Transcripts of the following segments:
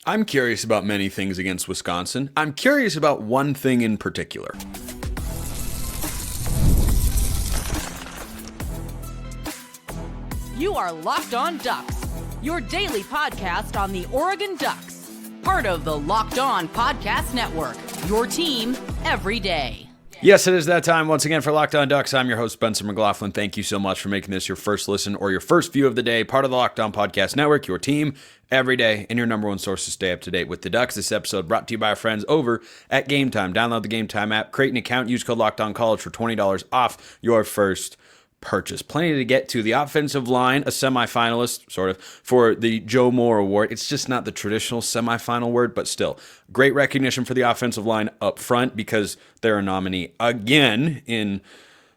I'm curious about many things against Wisconsin. I'm curious about one thing in particular. You are Locked On Ducks, your daily podcast on the Oregon Ducks. Part of the Locked On Podcast Network, your team every day. Yes, it is that time once again for Locked On Ducks. I'm your host, Spencer McLaughlin. Thank you so much for making this your first listen or your first view of the day. Part of the Locked On Podcast Network, your team every day, and your number one source to stay up to date with the Ducks. This episode brought to you by our friends over at Game Time. Download the Game Time app, create an account, use code LOCKEDONCollege for $20 off your first purchase. Plenty to get to. The offensive line, a semi-finalist, sort of, for the Joe Moore Award. It's just not the traditional semi-final word, but still. Great recognition for the offensive line up front because they're a nominee again in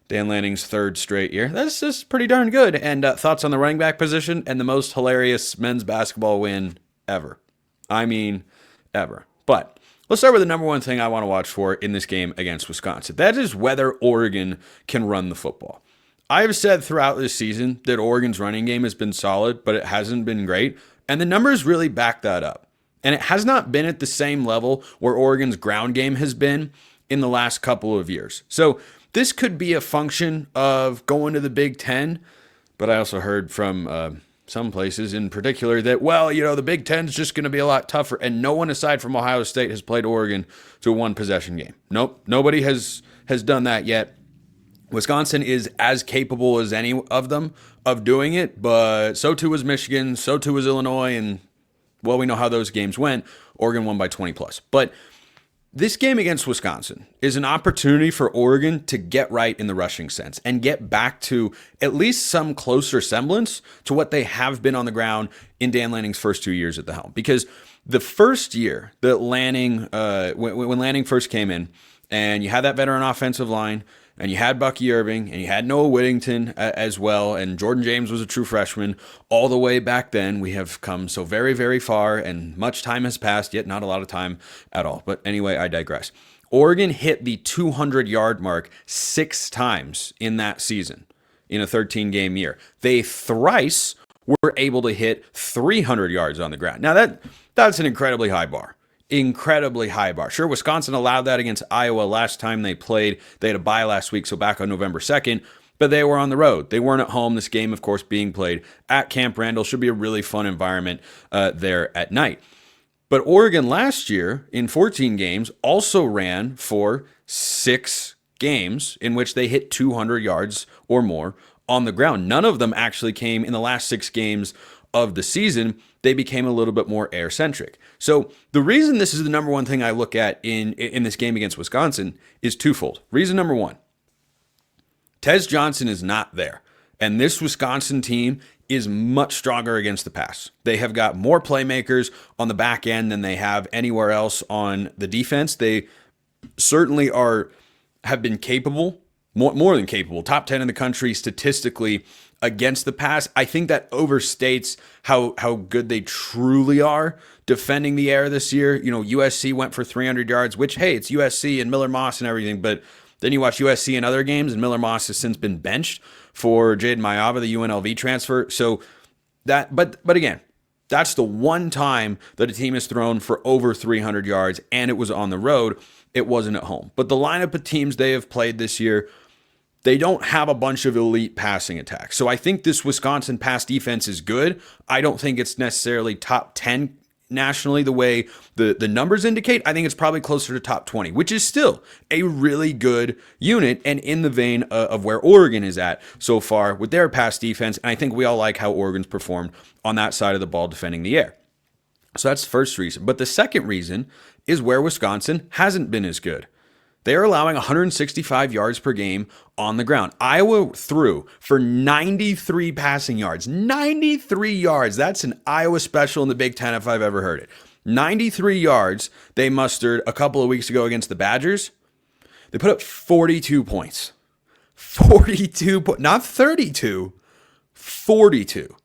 Dan Lanning's third straight year. That's just pretty darn good. And thoughts on the running back position and the most hilarious men's basketball win ever. I mean, ever. But let's start with the number one thing I want to watch for in this game against Wisconsin. That is whether Oregon can run the football. I've said throughout this season that Oregon's running game has been solid, but it hasn't been great. And the numbers really back that up. And it has not been at the same level where Oregon's ground game has been in the last couple of years. So this could be a function of going to the Big Ten. But I also heard from some places in particular that, well, you know, the Big Ten is just going to be a lot tougher. And no one aside from Ohio State has played Oregon to a one-possession game. Nope, nobody has done that yet. Wisconsin is as capable as any of them of doing it, but so too was Michigan, so too was Illinois, and, well, we know how those games went. Oregon won by 20 plus. But this game against Wisconsin is an opportunity for Oregon to get right in the rushing sense and get back to at least some closer semblance to what they have been on the ground in Dan Lanning's first 2 years at the helm. Because the first year that Lanning, when Lanning first came in, and you had that veteran offensive line, and you had Bucky Irving, and you had Noah Whittington as well, and Jordan James was a true freshman. All the way back then, we have come so very, very far, and much time has passed, yet not a lot of time at all. But anyway, I digress. Oregon hit the 200-yard mark 6 times in that season, in a 13-game year. They thrice were able to hit 300 yards on the ground. Now, that's an incredibly high bar. Incredibly high bar. Sure, Wisconsin allowed that against Iowa last time they played. They had a bye last week, so back on November 2nd, but they were on the road. They weren't at home. This game, of course, being played at Camp Randall. Should be a really fun environment there at night. But Oregon last year, in 14 games, also ran for 6 games in which they hit 200 yards or more on the ground. None of them actually came in the last 6 games of the season. They became a little bit more air-centric. So the reason this is the number one thing I look at in this game against Wisconsin is twofold. Reason number one, Tez Johnson is not there. And this Wisconsin team is much stronger against the pass. They have got more playmakers on the back end than they have anywhere else on the defense. They certainly have been capable, more than capable, top 10 in the country statistically against the pass. I think that overstates how good they truly are defending the air this year. You know, USC went for 300 yards, which, hey, it's USC and Miller Moss and everything, but then you watch USC in other games, and Miller Moss has since been benched for Jaden Mayava, the UNLV transfer. So that, but again, that's the one time that a team has thrown for over 300 yards, and it was on the road. It wasn't at home. But the lineup of teams they have played this year, they don't have a bunch of elite passing attacks. So I think this Wisconsin pass defense is good. I don't think it's necessarily top 10 nationally the way the numbers indicate. I think it's probably closer to top 20, which is still a really good unit and in the vein of where Oregon is at so far with their pass defense. And I think we all like how Oregon's performed on that side of the ball defending the air. So that's the first reason. But the second reason is where Wisconsin hasn't been as good. They are allowing 165 yards per game on the ground. Iowa threw for 93 passing yards. 93 yards. That's an Iowa special in the Big Ten if I've ever heard it. 93 yards they mustered a couple of weeks ago against the Badgers. They put up 42 points. 42 points. Not 32. 42.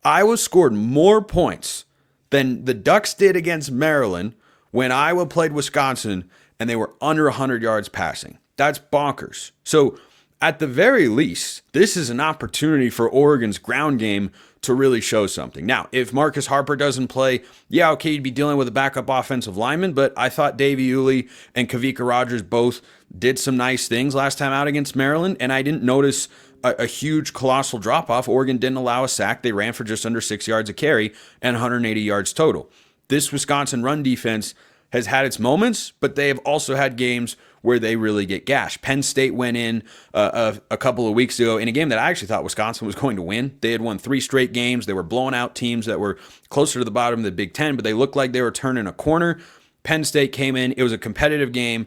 Iowa scored more points than the Ducks did against Maryland when Iowa played Wisconsin, and they were under 100 yards passing. That's bonkers. So at the very least, this is an opportunity for Oregon's ground game to really show something. Now, if Marcus Harper doesn't play, yeah, okay, you'd be dealing with a backup offensive lineman, but I thought Davey Uli and Kavika Rogers both did some nice things last time out against Maryland, and I didn't notice a huge, colossal drop-off. Oregon didn't allow a sack. They ran for just under 6 yards a carry and 180 yards total. This Wisconsin run defense has had its moments, but they have also had games where they really get gashed. Penn State went in a couple of weeks ago in a game that I actually thought Wisconsin was going to win. They had won 3 straight games. They were blowing out teams that were closer to the bottom of the Big Ten, but they looked like they were turning a corner. Penn State came in. It was a competitive game,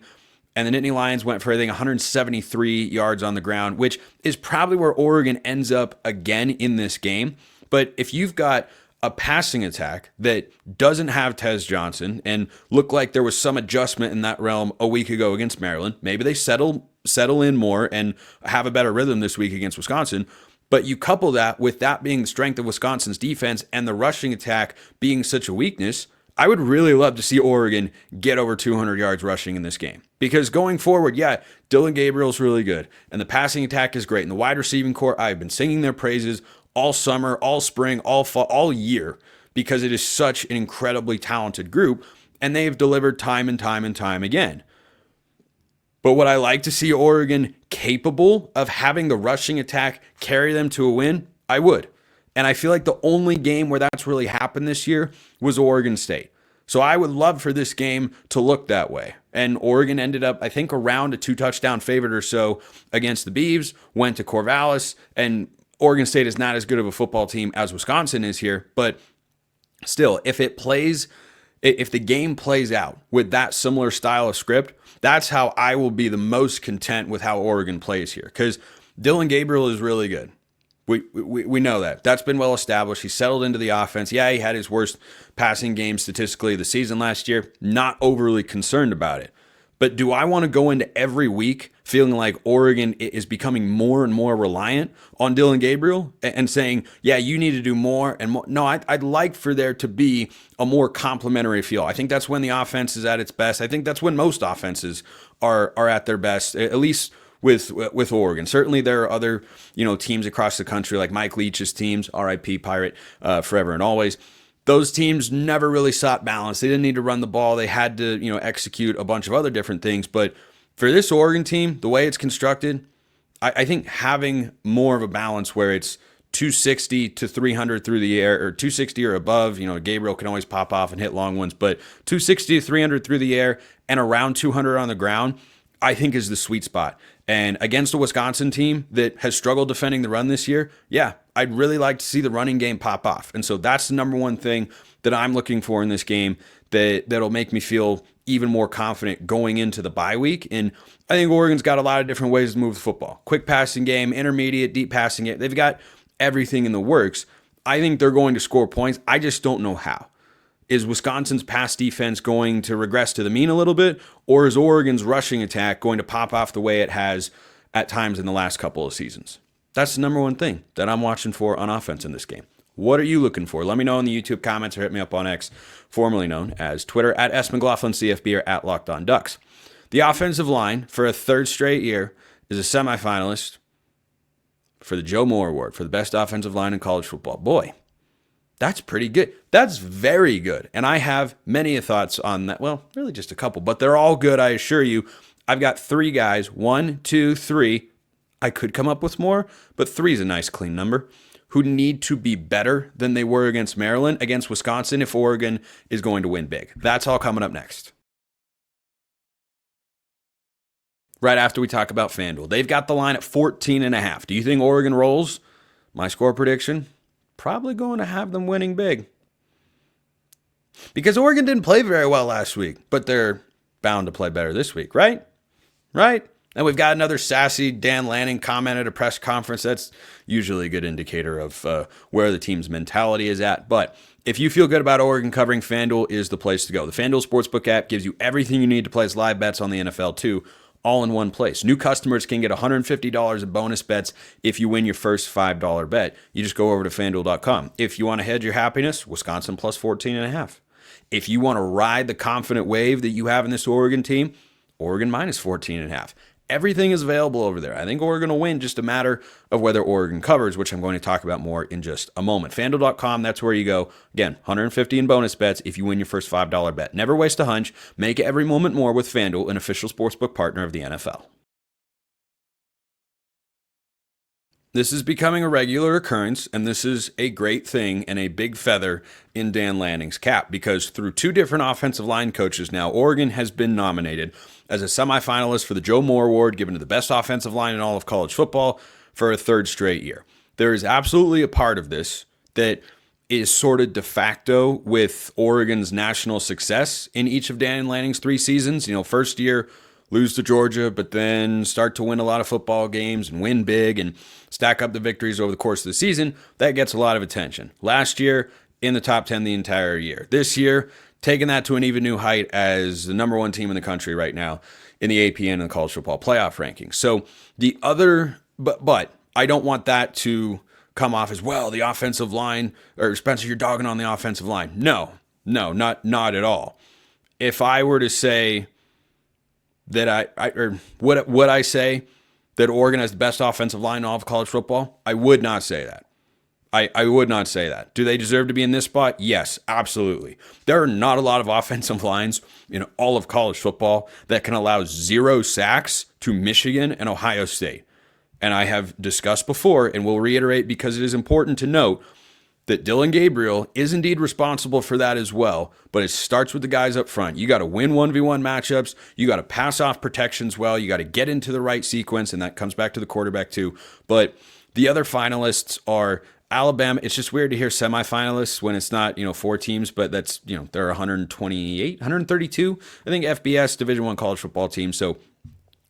and the Nittany Lions went for, I think, 173 yards on the ground, which is probably where Oregon ends up again in this game. But if you've got a passing attack that doesn't have Tez Johnson and look like there was some adjustment in that realm a week ago against Maryland, maybe they settle in more and have a better rhythm this week against Wisconsin. But you couple that with that being the strength of Wisconsin's defense and the rushing attack being such a weakness, I would really love to see Oregon get over 200 yards rushing in this game. Because going forward, yeah, Dillon Gabriel's really good, and the passing attack is great, and the wide receiving core, I've been singing their praises all summer, all spring, all fall, all year, because it is such an incredibly talented group, and they've delivered time and time and time again. But would I like to see Oregon capable of having the rushing attack carry them to a win? I would. And I feel like the only game where that's really happened this year was Oregon State. So I would love for this game to look that way. And Oregon ended up, I think, around a 2-touchdown favorite or so against the Beavs, went to Corvallis, and Oregon State is not as good of a football team as Wisconsin is here. But still, if the game plays out with that similar style of script, that's how I will be the most content with how Oregon plays here. Because Dillon Gabriel is really good. We know that. That's been well established. He settled into the offense. Yeah, he had his worst passing game statistically of the season last year. Not overly concerned about it. But do I want to go into every week feeling like Oregon is becoming more and more reliant on Dillon Gabriel and saying, yeah, you need to do more and more? No, I'd like for there to be a more complementary feel. I think that's when the offense is at its best. I think that's when most offenses are at their best, at least with Oregon. Certainly there are other, teams across the country like Mike Leach's teams, RIP Pirate, forever and always. Those teams never really sought balance. They didn't need to run the ball. They had to, execute a bunch of other different things. But for this Oregon team, the way it's constructed, I think having more of a balance where it's 260 to 300 through the air, or 260 or above, Gabriel can always pop off and hit long ones, but 260 to 300 through the air and around 200 on the ground, I think is the sweet spot. And against a Wisconsin team that has struggled defending the run this year, yeah, I'd really like to see the running game pop off. And so that's the number one thing that I'm looking for in this game that'll make me feel even more confident going into the bye week. And I think Oregon's got a lot of different ways to move the football. Quick passing game, intermediate, deep passing game. They've got everything in the works. I think they're going to score points. I just don't know how. Is Wisconsin's pass defense going to regress to the mean a little bit, or is Oregon's rushing attack going to pop off the way it has at times in the last couple of seasons? That's the number one thing that I'm watching for on offense in this game. What are you looking for? Let me know in the YouTube comments or hit me up on X, formerly known as Twitter, at @McLaughlinCFB or at LockedOnDucks. The offensive line for a third straight year is a semi-finalist for the Joe Moore Award for the best offensive line in college football. Boy, that's pretty good. That's very good. And I have many thoughts on that. Well, really just a couple, but they're all good, I assure you. I've got 3 guys, 1, 2, 3. I could come up with more, but 3 is a nice clean number, who need to be better than they were against Maryland, against Wisconsin, if Oregon is going to win big. That's all coming up next. Right after we talk about FanDuel. They've got the line at 14.5. Do you think Oregon rolls? My score prediction? Probably going to have them winning big. Because Oregon didn't play very well last week, but they're bound to play better this week, right? Right? And we've got another sassy Dan Lanning comment at a press conference. That's usually a good indicator of where the team's mentality is at. But if you feel good about Oregon covering, FanDuel is the place to go. The FanDuel Sportsbook app gives you everything you need to place live bets on the NFL too, all in one place. New customers can get $150 in bonus bets if you win your first $5 bet. You just go over to FanDuel.com. If you want to hedge your happiness, Wisconsin plus 14.5. If you want to ride the confident wave that you have in this Oregon team, Oregon minus 14.5. Everything is available over there. I think Oregon will win, just a matter of whether Oregon covers, which I'm going to talk about more in just a moment. FanDuel.com, that's where you go. Again, 150 in bonus bets if you win your first $5 bet. Never waste a hunch. Make every moment more with FanDuel, an official sportsbook partner of the NFL. This is becoming a regular occurrence, and this is a great thing and a big feather in Dan Lanning's cap, because through 2 different offensive line coaches now, Oregon has been nominated as a semi-finalist for the Joe Moore Award, given to the best offensive line in all of college football for a 3rd straight year. There is absolutely a part of this that is sort of de facto with Oregon's national success in each of Dan Lanning's 3 seasons. First year, lose to Georgia, but then start to win a lot of football games and win big and stack up the victories over the course of the season. That gets a lot of attention. Last year, in the top 10 the entire year. This year, taking that to an even new height as the number 1 team in the country right now in the APN and the college football playoff rankings. So the other, but I don't want that to come off as, well, the offensive line, or Spencer, you're dogging on the offensive line. No, not at all. If I were to say that would I say that Oregon has the best offensive line in all of college football? I would not say that. I would not say that. Do they deserve to be in this spot? Yes, absolutely. There are not a lot of offensive lines in all of college football that can allow 0 sacks to Michigan and Ohio State. And I have discussed before, and will reiterate because it is important to note, that Dillon Gabriel is indeed responsible for that as well, but it starts with the guys up front. You got to win 1v1 matchups. You got to pass off protections well. You got to get into the right sequence, and that comes back to the quarterback too. But the other finalists are Alabama. It's just weird to hear semi-finalists when it's not, 4 teams, but that's, there are 128, 132, I think, FBS Division I college football teams. So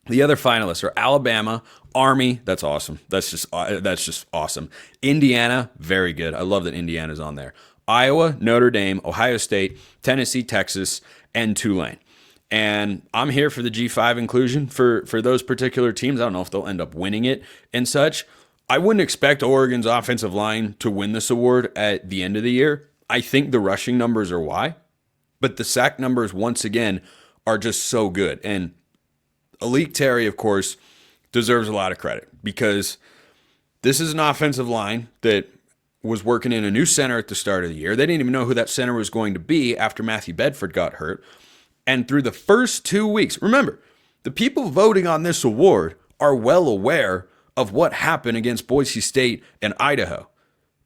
the other finalists are Alabama, Army. That's awesome. That's just awesome. Indiana, very good. I love that Indiana's on there. Iowa, Notre Dame, Ohio State, Tennessee, Texas, and Tulane. And I'm here for the G5 inclusion for those particular teams. I don't know if they'll end up winning it and such. I wouldn't expect Oregon's offensive line to win this award at the end of the year. I think the rushing numbers are why, but the sack numbers, once again, are just so good. And Alik Terry, of course, deserves a lot of credit, because this is an offensive line that was working in a new center at the start of the year. They didn't even know who that center was going to be after Matthew Bedford got hurt. And through the first 2 weeks, remember, the people voting on this award are well aware of what happened against Boise State and Idaho.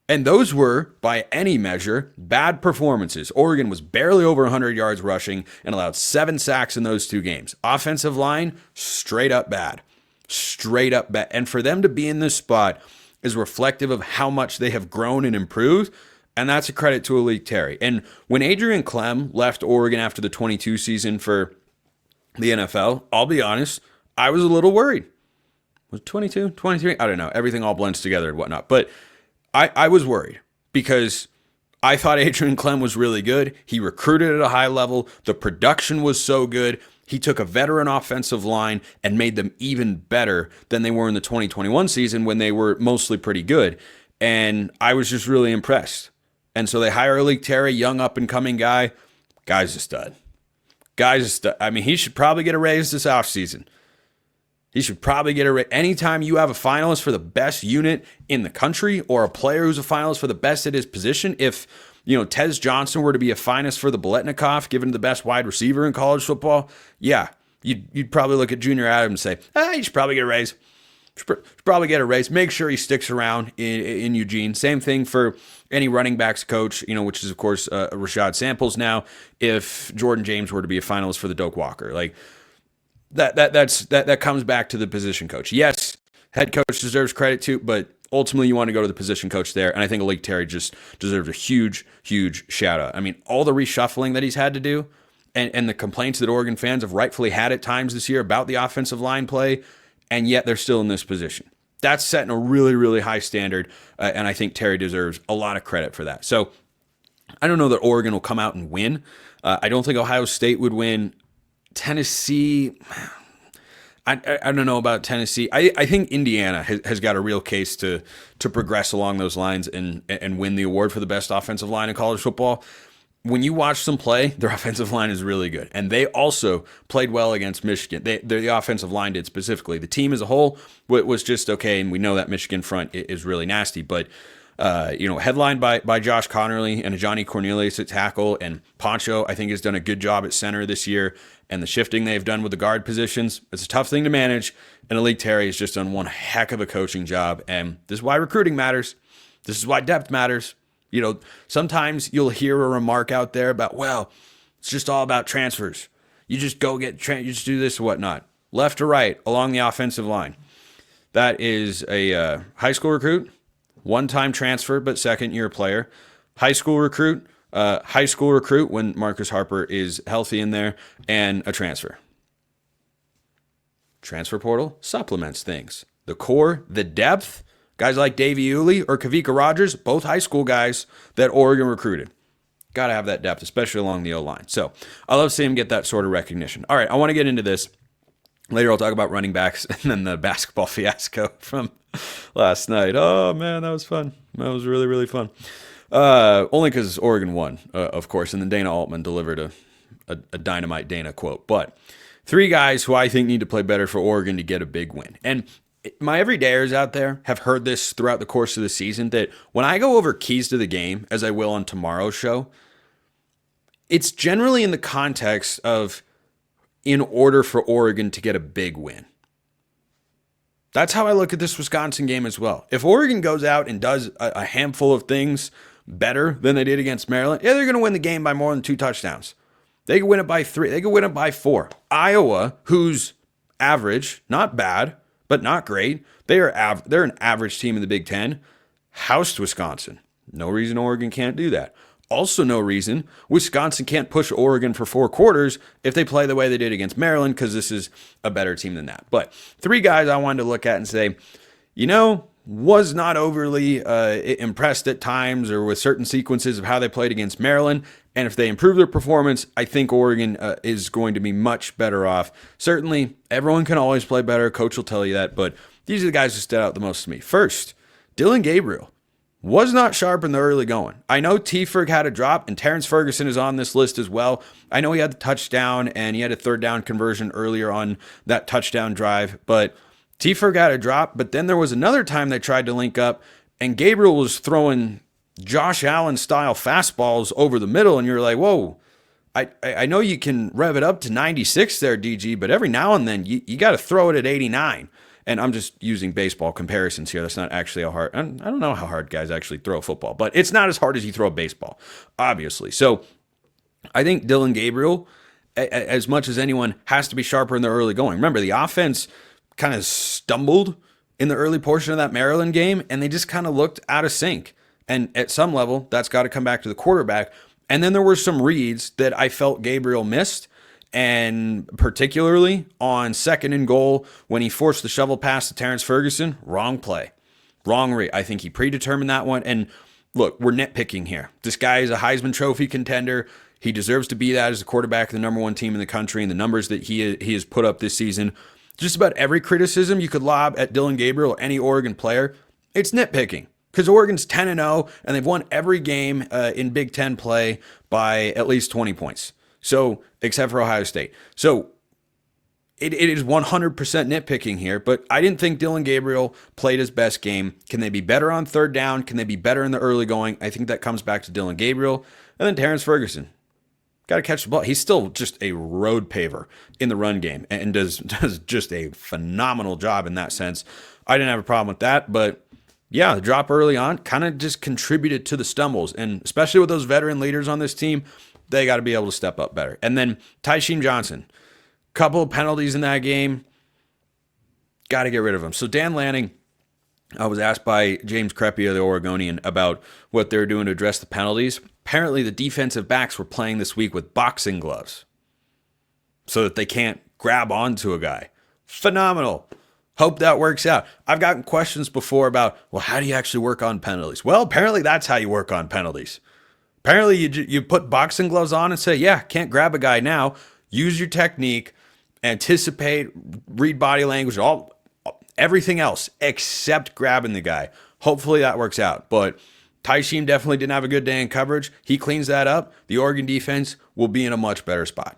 And those were, by any measure, bad performances. Oregon was barely over 100 yards rushing and allowed 7 sacks in those 2 games. Offensive line, straight up bad. Straight up bad. And for them to be in this spot is reflective of how much they have grown and improved, and that's a credit to Alik Terry. And when Adrian Clem left Oregon after the 22 season for the NFL, I'll be honest, I was a little worried. Was it 22, 23? I don't know. Everything all blends together and whatnot. But I was worried, because I thought Adrian Clem was really good. He recruited at a high level. The production was so good. He took a veteran offensive line and made them even better than they were in the 2021 season, when they were mostly pretty good. And I was just really impressed. And so they hire Alik Terry, young up-and-coming guy. Guy's a stud. I mean, he should probably get a raise this offseason. He should probably get a raise. Anytime you have a finalist for the best unit in the country, or a player who's a finalist for the best at his position, if Tez Johnson were to be a finalist for the Biletnikoff, given the best wide receiver in college football, yeah, you'd probably look at Junior Adams and say, he should probably get a raise. Should probably get a raise. Make sure he sticks around in Eugene. Same thing for any running backs coach, which is, of course, Rashad Samples now, if Jordan James were to be a finalist for the Doak Walker. Like, that comes back to the position coach. Yes, head coach deserves credit too, but ultimately you want to go to the position coach there, and I think Alik Terry just deserves a huge, huge shout out. I mean, all the reshuffling that he's had to do, and the complaints that Oregon fans have rightfully had at times this year about the offensive line play, and yet they're still in this position. That's setting a really, really high standard, and I think Terry deserves a lot of credit for that. So I don't know that Oregon will come out and win. I don't think Ohio State would win. Tennessee, I don't know about Tennessee. I think Indiana has got a real case to progress along those lines and win the award for the best offensive line in college football. when you watch them play, their offensive line is really good. And they also played well against Michigan. The offensive line did specifically. The team as a whole was just okay, and we know that Michigan front is really nasty. But, headlined by Josh Connerly and Johnny Cornelius at tackle, and Poncho, I think, has done a good job at center this year. And the shifting they've done with the guard positions, it's a tough thing to manage. And Malik Terry has just done one heck of a coaching job. And this is why recruiting matters. This is why depth matters. Sometimes you'll hear a remark out there about, well, it's just all about transfers. You just go you just do this or whatnot. Left or right along the offensive line. That is a high school recruit, one-time transfer, but second-year player. High school recruit when Marcus Harper is healthy in there, and a transfer. Transfer portal supplements things. The core, the depth. Guys like Davey Uli or Kavika Rogers, both high school guys that Oregon recruited. Got to have that depth, especially along the O-line. So I love seeing him get that sort of recognition. All right, I want to get into this. Later I'll talk about running backs and then the basketball fiasco from last night. Oh, man, that was fun. That was really, really fun. Only because Oregon won, of course, and then Dana Altman delivered a dynamite Dana quote. But 3 guys who I think need to play better for Oregon to get a big win. And my everydayers out there have heard this throughout the course of the season, that when I go over keys to the game, as I will on tomorrow's show, it's generally in the context of in order for Oregon to get a big win. That's how I look at this Wisconsin game as well. If Oregon goes out and does a handful of things better than they did against Maryland, yeah, they're going to win the game by more than 2 touchdowns. They could win it by 3. They could win it by 4. Iowa, who's average, not bad, but not great. They're an average team in the Big Ten. Housed Wisconsin. No reason Oregon can't do that. Also no reason Wisconsin can't push Oregon for 4 quarters if they play the way they did against Maryland, because this is a better team than that. But 3 guys I wanted to look at and say, was not overly impressed at times or with certain sequences of how they played against Maryland. And if they improve their performance, I think Oregon is going to be much better off. Certainly, everyone can always play better. Coach will tell you that. But these are the guys who stood out the most to me. First, Dillon Gabriel was not sharp in the early going. I know T-Ferg had a drop, and Terrence Ferguson is on this list as well. I know he had the touchdown, and he had a 3rd down conversion earlier on that touchdown drive. But T-Ferg had a drop, but then there was another time they tried to link up, and Gabriel was throwing Josh Allen-style fastballs over the middle, and you're like, whoa, I know you can rev it up to 96 there, DG, but every now and then you got to throw it at 89. And I'm just using baseball comparisons here. That's not actually how hard. I don't know how hard guys actually throw a football, but it's not as hard as you throw a baseball, obviously. So I think Dillon Gabriel, as much as anyone, has to be sharper in the early going. Remember, the offense kind of stumbled in the early portion of that Maryland game, and they just kind of looked out of sync. And at some level, that's got to come back to the quarterback. And then there were some reads that I felt Gabriel missed, and particularly on 2nd and goal when he forced the shovel pass to Terrence Ferguson. Wrong play. Wrong read. I think he predetermined that one. And look, we're nitpicking here. This guy is a Heisman Trophy contender. He deserves to be that as the quarterback of the number 1 team in the country, and the numbers that he has put up this season. Just about every criticism you could lob at Dillon Gabriel or any Oregon player, it's nitpicking. Because Oregon's 10-0, and they've won every game in Big Ten play by at least 20 points. So, except for Ohio State. So, it is 100% nitpicking here, but I didn't think Dillon Gabriel played his best game. Can they be better on 3rd down? Can they be better in the early going? I think that comes back to Dillon Gabriel. And then Terrence Ferguson. Got to catch the ball. He's still just a road paver in the run game and does just a phenomenal job in that sense. I didn't have a problem with that, but yeah, the drop early on kind of just contributed to the stumbles. And especially with those veteran leaders on this team, they got to be able to step up better. And then Tysheem Johnson, couple of penalties in that game. Got to get rid of them. So Dan Lanning, I was asked by James Crepea, the Oregonian, about what they're doing to address the penalties. Apparently the defensive backs were playing this week with boxing gloves so that they can't grab onto a guy. Phenomenal. Hope that works out. I've gotten questions before about, well, how do you actually work on penalties? Well, apparently that's how you work on penalties. Apparently you put boxing gloves on and say, yeah, can't grab a guy now. Use your technique, anticipate, read body language, everything else except grabbing the guy. Hopefully that works out. But Tyshim definitely didn't have a good day in coverage. He cleans that up. The Oregon defense will be in a much better spot.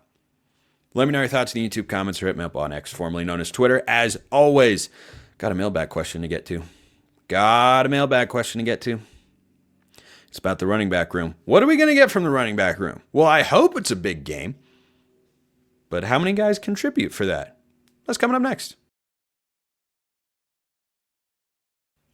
Let me know your thoughts in the YouTube comments or hit me up on X, formerly known as Twitter. As always, got a mailbag question to get to. It's about the running back room. What are we going to get from the running back room? Well, I hope it's a big game. But how many guys contribute for that? That's coming up next.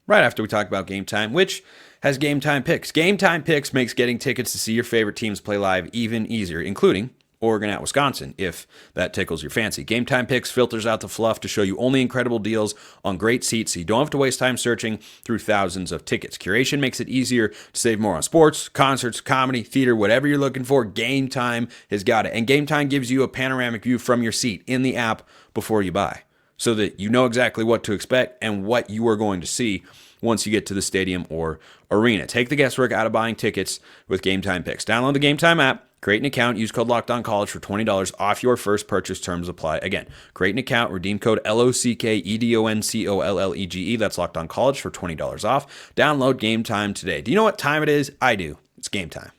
Right after we talk about Game Time, which has Game Time picks. Game Time picks makes getting tickets to see your favorite teams play live even easier, including Oregon at Wisconsin, if that tickles your fancy. Game Time picks filters out the fluff to show you only incredible deals on great seats, so you don't have to waste time searching through thousands of tickets. Curation makes it easier to save more on sports, concerts, comedy, theater, whatever you're looking for. Game Time has got it. And Game Time gives you a panoramic view from your seat in the app before you buy, so that you know exactly what to expect and what you are going to see once you get to the stadium or arena. Take the guesswork out of buying tickets with Game Time picks. Download the Game Time app, create an account, use code LOCKEDONCollege for $20 off your first purchase. Terms apply. Again, create an account, redeem code LOCKEDONCOLLEGE. That's LOCKEDONCollege for $20 off. Download Game Time today. Do you know what time it is? I do. It's game time.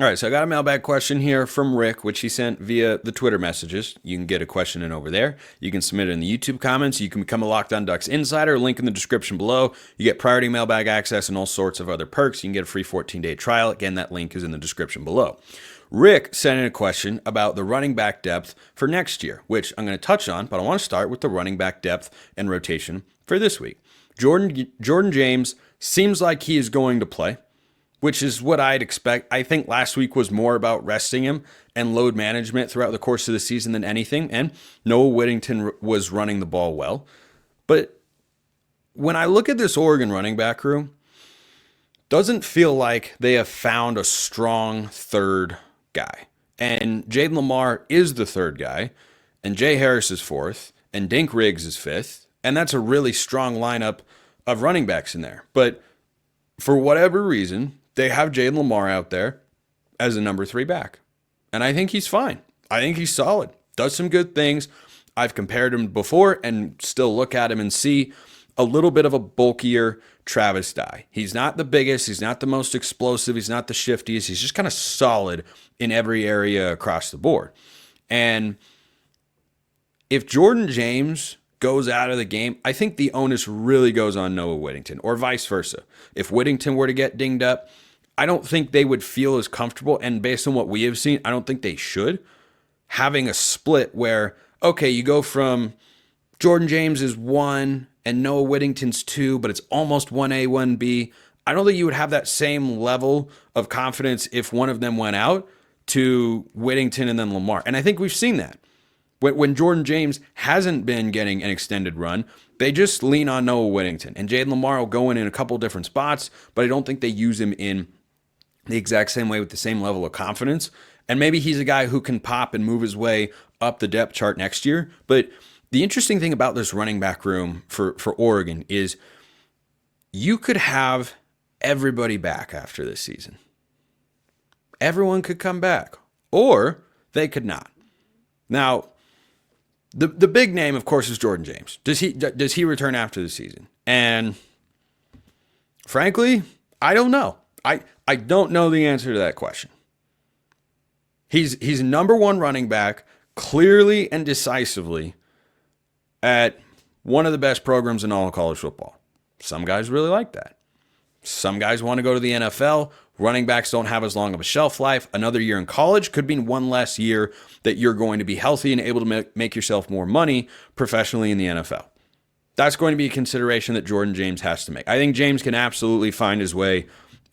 All right, so I got a mailbag question here from Rick, which he sent via the Twitter messages. You can get a question in over there. You can submit it in the YouTube comments. You can become a Locked On Ducks insider. Link in the description below. You get priority mailbag access and all sorts of other perks. You can get a free 14-day trial. Again, that link is in the description below. Rick sent in a question about the running back depth for next year, which I'm going to touch on, but I want to start with the running back depth and rotation for this week. Jordan James seems like he is going to play, which is what I'd expect. I think last week was more about resting him and load management throughout the course of the season than anything, and Noah Whittington was running the ball well. But when I look at this Oregon running back room, doesn't feel like they have found a strong third guy. And Jaden Lamar is the third guy, and Jay Harris is fourth, and Dink Riggs is fifth, and that's a really strong lineup of running backs in there. But for whatever reason, they have Jaden Lamar out there as a number 3 back. And I think he's fine. I think he's solid. Does some good things. I've compared him before and still look at him and see a little bit of a bulkier Travis Dye. He's not the biggest. He's not the most explosive. He's not the shiftiest. He's just kind of solid in every area across the board. And if Jordan James goes out of the game, I think the onus really goes on Noah Whittington, or vice versa. If Whittington were to get dinged up, I don't think they would feel as comfortable, and based on what we have seen, I don't think they should, having a split where, okay, you go from Jordan James is 1 and Noah Whittington's 2, but it's almost 1A, 1B. I don't think you would have that same level of confidence if one of them went out to Whittington and then Lamar. And I think we've seen that. When Jordan James hasn't been getting an extended run, they just lean on Noah Whittington. And Jaden Lamar will go in a couple different spots, but I don't think they use him in the exact same way with the same level of confidence. And maybe he's a guy who can pop and move his way up the depth chart next year. But the interesting thing about this running back room for Oregon is you could have everybody back after this season. Everyone could come back, or they could not. Now, the big name, of course, is Jordan James. Does he return after the season? And frankly, I don't know. I don't know the answer to that question. He's number 1 running back, clearly and decisively, at one of the best programs in all of college football. Some guys really like that. Some guys want to go to the NFL. Running backs don't have as long of a shelf life. Another year in college could mean one less year that you're going to be healthy and able to make yourself more money professionally in the NFL. That's going to be a consideration that Jordan James has to make. I think James can absolutely find his way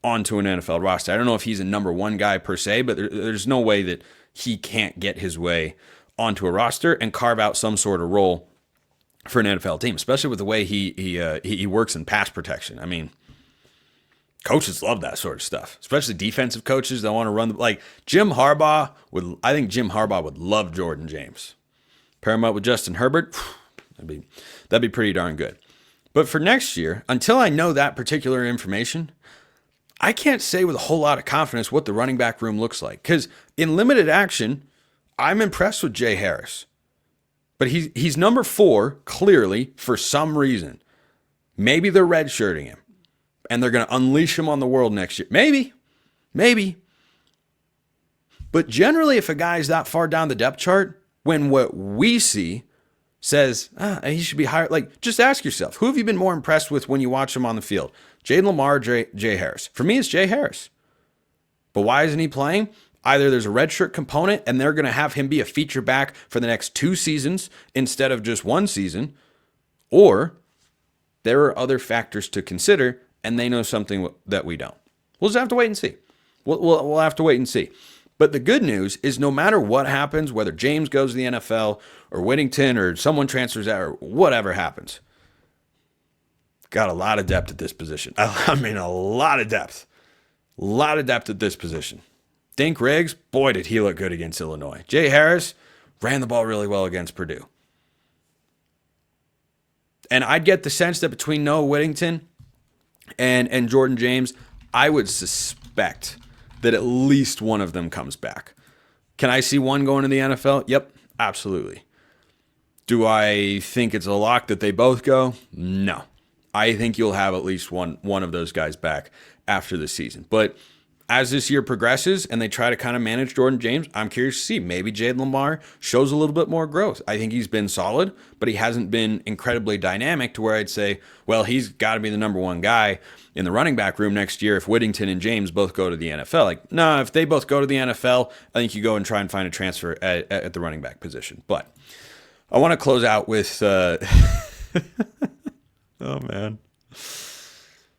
onto an NFL roster. I don't know if he's a number 1 guy per se, but there's no way that he can't get his way onto a roster and carve out some sort of role for an NFL team, especially with the way he works in pass protection. I mean, coaches love that sort of stuff, especially defensive coaches that want to run like Jim Harbaugh I think Jim Harbaugh would love Jordan James. Pair him up with Justin Herbert, that'd be pretty darn good. But for next year, until I know that particular information, I can't say with a whole lot of confidence what the running back room looks like. Because in limited action, I'm impressed with Jay Harris. But he's number 4, clearly, for some reason. Maybe they're redshirting him and they're going to unleash him on the world next year. Maybe. But generally, if a guy's that far down the depth chart, when what we see says he should be higher, like, just ask yourself, who have you been more impressed with when you watch him on the field? Jayden Lamar or Jay Harris? For me, it's Jay Harris. But why isn't he playing? Either there's a redshirt component and they're going to have him be a feature back for the next 2 seasons instead of just 1 season, or there are other factors to consider and they know something that we don't. We'll just have to wait and see. We'll have to wait and see. But the good news is no matter what happens, whether James goes to the NFL or Whittington or someone transfers out or whatever happens, got a lot of depth at this position. I mean, a lot of depth. A lot of depth at this position. Dink Riggs, boy, did he look good against Illinois. Jay Harris ran the ball really well against Purdue. And I'd get the sense that between Noah Whittington and Jordan James, I would suspect that at least one of them comes back. Can I see one going to the NFL? Yep, absolutely. Do I think it's a lock that they both go? No. I think you'll have at least one of those guys back after the season. But as this year progresses and they try to kind of manage Jordan James, I'm curious to see. Maybe Jayden Lamar shows a little bit more growth. I think he's been solid, but he hasn't been incredibly dynamic to where I'd say, well, he's got to be the number one guy in the running back room next year if Whittington and James both go to the NFL. Like, no, if they both go to the NFL, I think you go and try and find a transfer at the running back position. But I want to close out with... Oh, man.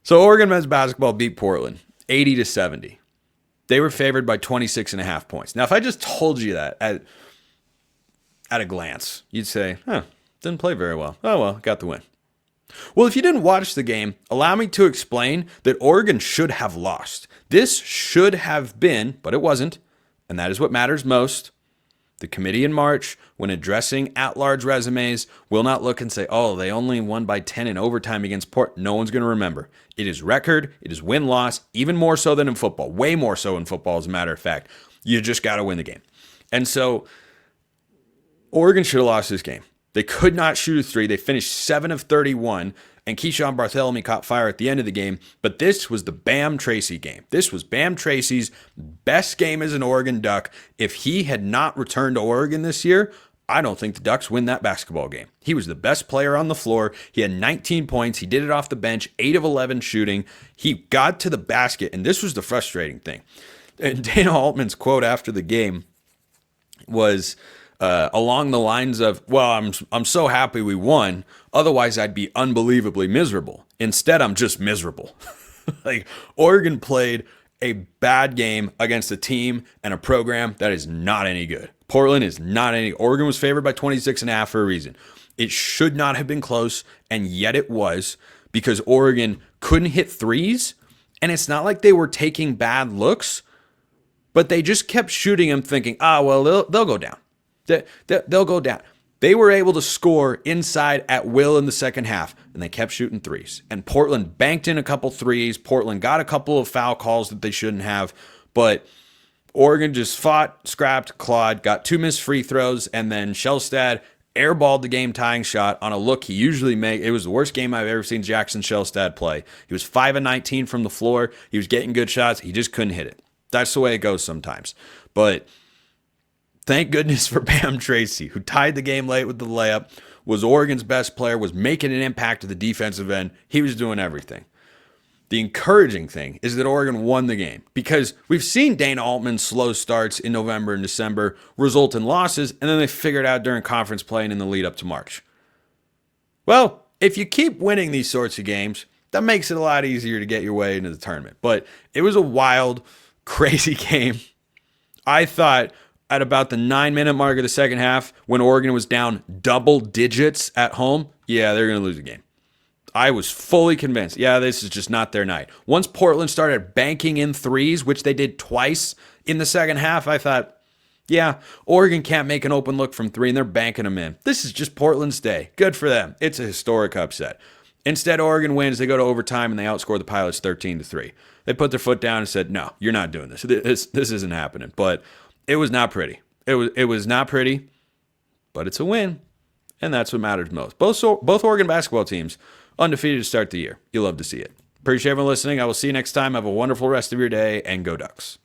So Oregon men's basketball beat Portland 80-70. They were favored by 26.5 points. Now, if I just told you that at a glance, you'd say, didn't play very well. Oh, well, got the win. Well, if you didn't watch the game, allow me to explain that Oregon should have lost. This should have been, but it wasn't, and that is what matters most. The committee in March, when addressing at-large resumes, will not look and say, oh, they only won by 10 in overtime against Port. No one's going to remember. It is record. It is win-loss, even more so than in football. Way more so in football, as a matter of fact. You just got to win the game. And so Oregon should have lost this game. They could not shoot a 3. They finished 7 of 31, and Keyshawn Bartholomew caught fire at the end of the game. But this was the Bam Tracy game. This was Bam Tracy's best game as an Oregon Duck. If he had not returned to Oregon this year, I don't think the Ducks win that basketball game. He was the best player on the floor. He had 19 points. He did it off the bench, 8 of 11 shooting. He got to the basket, and this was the frustrating thing. And Dana Altman's quote after the game was... along the lines of, well, I'm so happy we won. Otherwise, I'd be unbelievably miserable. Instead, I'm just miserable. Like, Oregon played a bad game against a team and a program that is not any good. Portland is not any. Oregon was favored by 26.5 for a reason. It should not have been close, and yet it was, because Oregon couldn't hit threes, and it's not like they were taking bad looks, but they just kept shooting them thinking, well, they'll go down. They'll go down. They were able to score inside at will in the second half, and they kept shooting threes. And Portland banked in a couple threes. Portland got a couple of foul calls that they shouldn't have, but Oregon just fought, scrapped, clawed, got 2 missed free throws, and then Shellstad airballed the game-tying shot on a look he usually makes. It was the worst game I've ever seen Jackson Shellstad play. He was 5 of 19 from the floor. He was getting good shots. He just couldn't hit it. That's the way it goes sometimes. But thank goodness for Bam Tracy, who tied the game late with the layup, was Oregon's best player, was making an impact at the defensive end. He was doing everything. The encouraging thing is that Oregon won the game, because we've seen Dana Altman's slow starts in November and December result in losses, and then they figured out during conference play and in the lead up to March. Well, if you keep winning these sorts of games, that makes it a lot easier to get your way into the tournament. But it was a wild, crazy game. I thought at about the 9-minute mark of the second half, when Oregon was down double digits at home, they're going to lose the game. I was fully convinced, this is just not their night. Once Portland started banking in threes, which they did twice in the second half, I thought, Oregon can't make an open look from 3, and they're banking them in. This is just Portland's day. Good for them. It's a historic upset. Instead, Oregon wins. They go to overtime, and they outscore the Pilots 13-3. They put their foot down and said, no, you're not doing this. This isn't happening. But it was not pretty. It was not pretty, but it's a win, and that's what matters most. Both Oregon basketball teams undefeated to start the year. You love to see it. Appreciate everyone listening. I will see you next time. Have a wonderful rest of your day, and go Ducks.